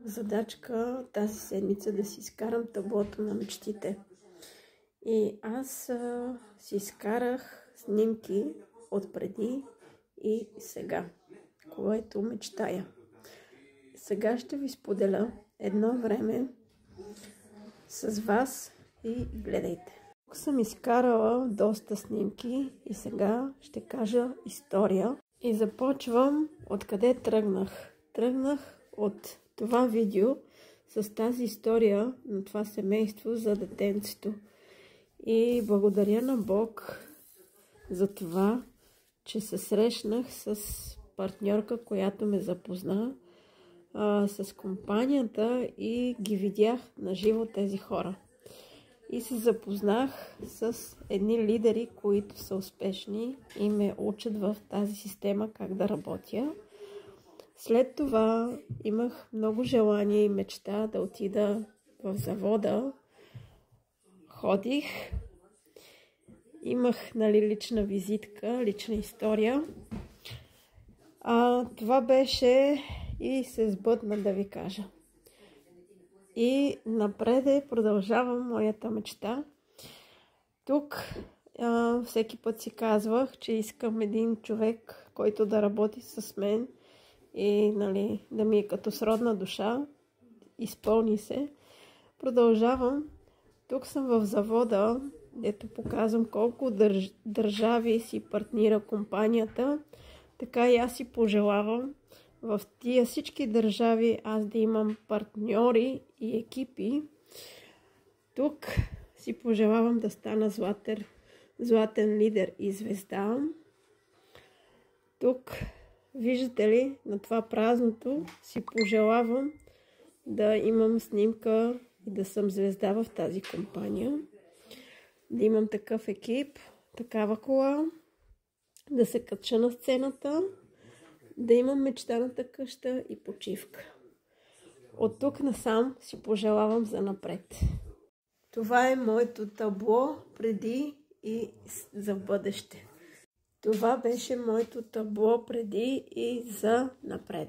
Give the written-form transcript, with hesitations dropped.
задачка тази седмица да си изкарам таблото на мечтите. И аз си изкарах снимки от преди и сега, което мечтая. Сега ще ви споделя едно време с вас и гледайте. Тук съм изкарала доста снимки и сега ще кажа история. И започвам откъде тръгнах. Тръгнах от това видео с тази история на това семейство за детенцето. И благодаря на Бог за това, че се срещнах с партньорка, която ме запозна с компанията и ги видях на живо тези хора. И се запознах с едни лидери, които са успешни и ме учат в тази система как да работя. След това имах много желание и мечта да отида в завода. Ходих. Имах лична визитка, лична история. Това беше и се сбъдна, да ви кажа. И напред продължавам моята мечта. Тук всеки път си казвах, че искам един човек, който да работи с мен и да ми е като сродна душа. Изпълни се. Продължавам. Тук съм в завода, дето показвам колко държави си партнира компанията. Така и аз си пожелавам в тия всички държави аз да имам партньори и екипи. Тук си пожелавам да стана златен лидер и звезда. Тук, виждате ли, на това празното си пожелавам да имам снимка и да съм звезда в тази компания. Да имам такъв екип, такава кола, да се кача на сцената, да имам мечтаната къща и почивка. От тук насам си пожелавам за напред. Това е моето табло преди и за бъдеще. Това беше моето табло преди и за напред.